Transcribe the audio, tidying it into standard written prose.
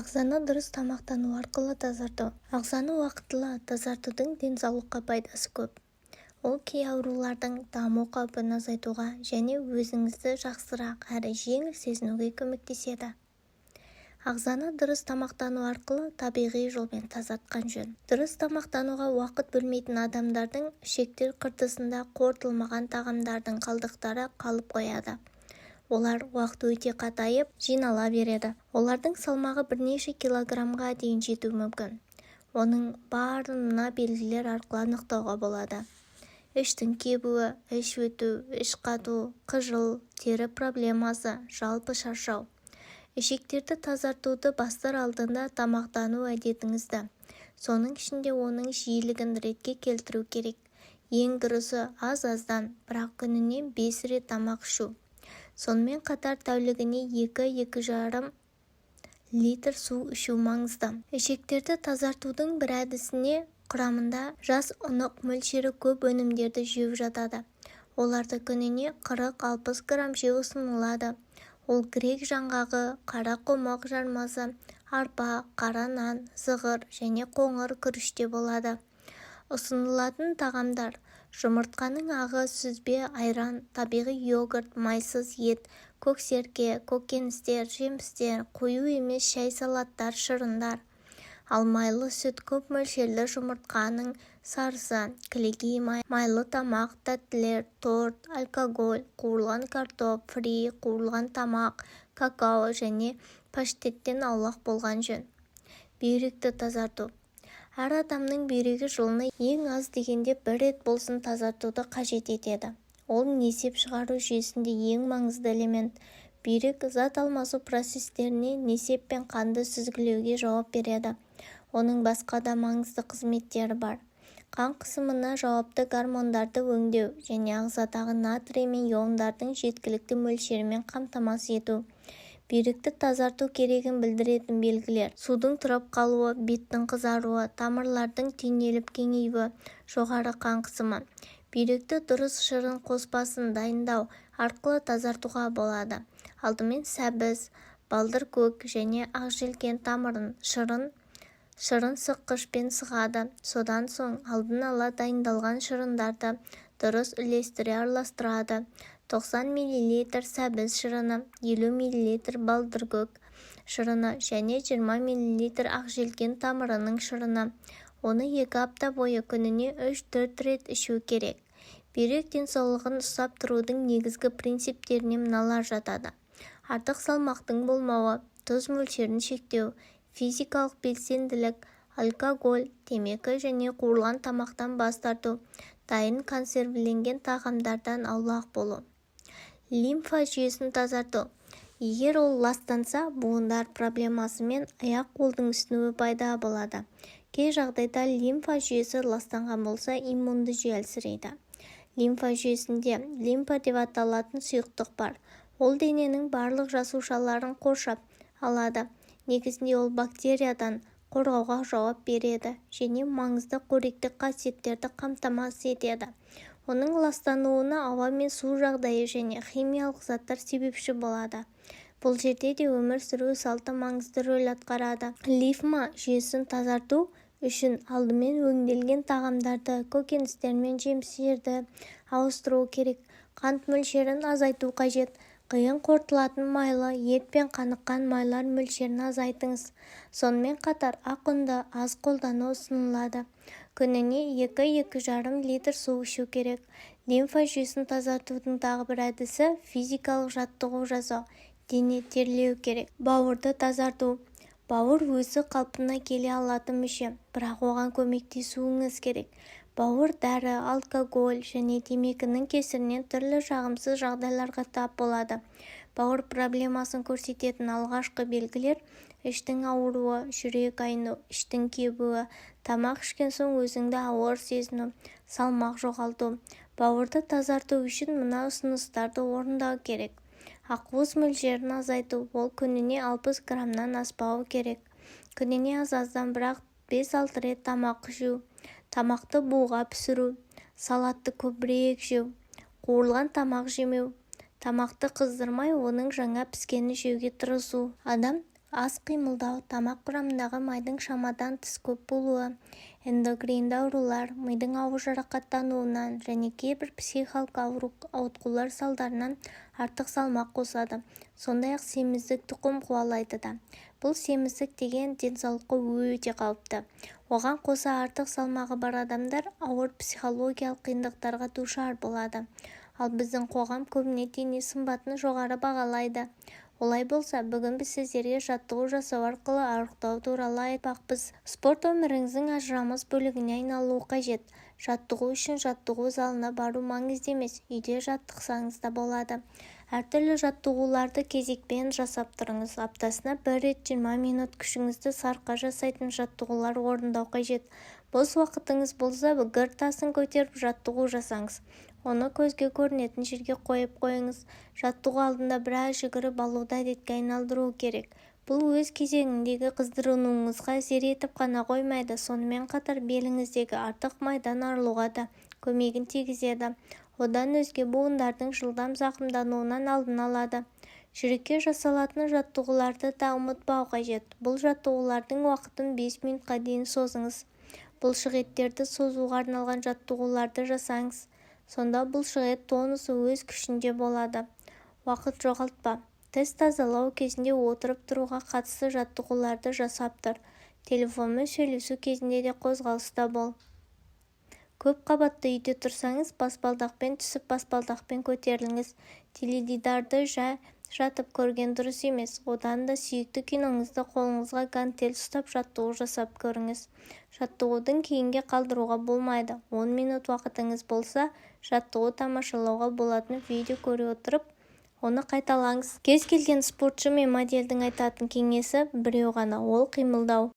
Ағзаны дұрыс тамақтану арқылы тазарту. Ағзаны уақытылы тазартудың денсаулыққа пайдасы көп. Ол кей аурулардың даму қаупін азайтуға және өзіңізді жақсырақ әрі жеңіл сезінуге көмектеседі. Ағзаны дұрыс тамақтану арқылы табиғи жолмен тазартқан жөн. Дұрыс тамақтануға уақыт бөлмейтін адамдардың ішектер қыртысында қорытылмаған тағамдардың қалдықтары қалып қояды. Олар уақыт өте қатайып, жинала береді. Олардың салмағы бірнеше килограммға дейін жетуі мүмкін. Оның барын мына белгілер арқылы анықтауға болады. Іштің кебуі, іш өту, іш қату, қыжыл, тері проблемасы, жалпы шаршау. Ішектерді тазартуды бастар алдында тамақтану әдетіңізді. Соның ішінде оның жиілігін ретке келтіру керек. Ең дұрысы аз-аздан, бірақ күніне 5 рет тамақ ішу. Сонымен қатар тәулігіне 2-2,5 литр су ішу маңызды. Ішектерді тазартудың бір әдісіне құрамында жас ұнық мөлшері көп өнімдерді жеу жатады. Оларды күніне 40-60 грамм жеу ұсынылады. Ол грек жаңғағы, қара қомақ жармасы, арпа, қара нан, зығыр және қоңыр күріште болады. Ұсынылатын тағамдар: жұмыртқаның ағы, сүзбе, айран, табиғи йогурт, майсыз ет, көксерке, көкөністер, жемістер, қою емес шай, салаттар, шырындар. Ал майлы сүт көп мөлшерлі жұмыртқаның сарысы, кілегей май, майлы тамақ, тәттілер, торт, алкоголь, қуырылған картоп, фри, қуырылған тамақ, какао және паштеттен аулақ болған жөн. Бүйректі тазарту. Әр адамның бүйрегі жылына ең аз дегенде 1 рет болсын тазартуды қажет етеді. Ол несеп шығару жүйесінде ең маңызды элемент. Бүйрек зат алмасу процестеріне, несеп пен қанды сүзгілеуге жауап береді. Оның басқа да маңызды қызметтері бар. Қан қысымына жауапты гормондарды өңдеу және ағзадағы натрий мен иондардың жеткілікті мөлшерімен қамтамасыз ету. Бүйректі тазарту керегін білдіретін белгілер: судың тұрып қалуы, беттің қызаруы, тамырлардың түйнеліп кеңеюі, жоғары қан қысымы. Бүйректі дұрыс шырын қоспасын дайындау арқылы тазартуға болады. Алдымен сәбіз, балдыркөк және ақжелкен тамырын шырын сыққышпен сығады. Содан соң алдын ала дайындалған шырындарды дұрыс үлестіре араластырады. 90 мл сәбіз шырыны, 50 мл балдыркөк шырыны және 20 мл ақжелкен тамырының шырыны. Оны 2 апта бойы күніне 3-4 рет ішу керек. Бүйрек денсаулығын ұстап тұрудың негізгі принциптеріне мыналар жатады: артық салмақтың болмауы, тұз мөлшерін шектеу, физикалық белсенділік, алкоголь, темекі және қуырылған тамақтан бас тарту, дайын консервіленген тағамдардан аулақ болу. Лимфа жүйесін тазарту. Егер ол ластанса, буындар проблемасы мен аяқ-қолдың ісінуі пайда болады. Кей жағдайда лимфа жүйесі ластанған болса, иммунды жүйе әлсірейді. Лимфа жүйесінде лимфа деп аталатын сұйықтық бар. Ол дененің барлық жасушаларын қоршап алады. Негізінде ол бактериядан қорғауға жауап береді және маңызды қоректік қасиеттерді қамтамасыз етеді. Оның ластануына ауа мен су жағдайы және химиялық заттар себепші болады. Бұл жерде де өмір сүру салты маңызды рөл атқарады. Лимфа жүйесін тазарту үшін алдымен өңделген тағамдарды, көкөністер мен жемістерді ауыстыру керек. Қант мөлшерін азайту қажет. Қиын қорытылатын майлы, ет пен қаныққан майлар мөлшерін азайтыңыз. Сонымен қатар ақ ұнды аз қолдану ұсынылады. Күніне 2-2,5 литр су ішу керек. Лимфа жүйесін тазартудың тағы бір әдісі физикалық жаттығу жасау. Дене терлеу керек. Бауырды тазарту. Бауыр өзі қалпына келе алатын мүше, бірақ оған көмектесуіңіз керек. Бауыр дәрі, алкоголь және темекінің кесірінен түрлі жағымсыз жағдайларға тап болады. Бауыр проблемасын көрсететін алғашқы белгілер: іштің ауруы, жүрек айну, іштің кебуі, тамақ ішкен соң өзіңді ауыр сезіну, салмақ жоғалту. Бауырды тазарту үшін мына ұсыныстарды орындау керек: ақуыз мөлшерін азайту, ол күніне 60 граммнан аспауы керек. Күніне аз-аздан бірақ 5-6 рет тамақ ішу, тамақты буға пісіру, салатты көбірек жеу, қуырылған тамақ жемеу, тамақты қыздырмай оның жаңа піскені жеуге тырысу. Адам аз қимылдау, тамақ құрамындағы майдың шамадан тыс көп болуы, эндокринді аурулар, мидың ауыр жарақаттануынан және кейбір психикалық ауытқулар салдарынан артық салмақ қосады. Сондай-ақ семіздік тұқым қуалайды да. Бұл семіздік деген денсаулыққа өте қауіпті. Оған қоса артық салмағы бар адамдар ауыр психологиялық қиындықтарға душар болады. Ал біздің қоғам көбіне дене сымбатын жоғары бағалайды. Олай болса, бүгін біз сіздерге жаттығу жасау арқылы арықтау туралы айтпақпыз. Спорт өміріңіздің ажырамас бөлігіне айналуы қажет. Жаттығу үшін жаттығу залына бару маңызды емес, үйде жаттықсаңыз да болады. Әртүрлі жаттығуларды кезекпен жасап тұрыңыз. Аптасына бір рет 20 минут күшіңізді сарқа жасайтын жаттығулар орындау қажет. Бос уақытыңыз болса, гір тасын көтеріп жаттығу жасаңыз. Оны көзге көрінетін жерге қойып қойыңыз. Жаттығу алдында біраз жүгіріп алуды әдетке айналдыру керек. Бұл өз кезегіндегі қыздырынуыңызға әсер етіп қана қоймайды, сонымен қатар беліңіздегі артық майдан арылуға да көмегін тигізеді. Одан өзге буындардың жылдам зақымдануынан алдын алады. Жүрекке жасалатын жаттығуларды да ұмытпау қажет. Бұл жаттығулардың уақытын 5 минутқа дейін созыңыз. Бұлшықеттерді созуға арналған жаттығуларды жасаңыз. Сонда бұлшықет тонусы өз күшінде болады. Уақыт жоғалтпа. Тіс тазалау кезінде отырып тұруға қатысты жаттығуларды жасап тұр. Телефонмен сөйлесу кезінде де қозғалыста бол. Көп қабатты үйде тұрсаңыз, баспалдақпен түсіп, баспалдақпен көтеріліңіз. Теледидарды жатып көрген дұрыс емес. Одан да сүйікті киноңызды қолыңызға гантель ұстап жаттығу жасап көріңіз. Жаттығудың кейінге қалдыруға болмайды. 10 минут уақытыңыз болса, жаттығу тамашалауға болатын видео көре отырып, оны қайталаңыз. Кез келген спортшы мен модельдің айтатын кеңесі біреу ғана, ол қимылдау.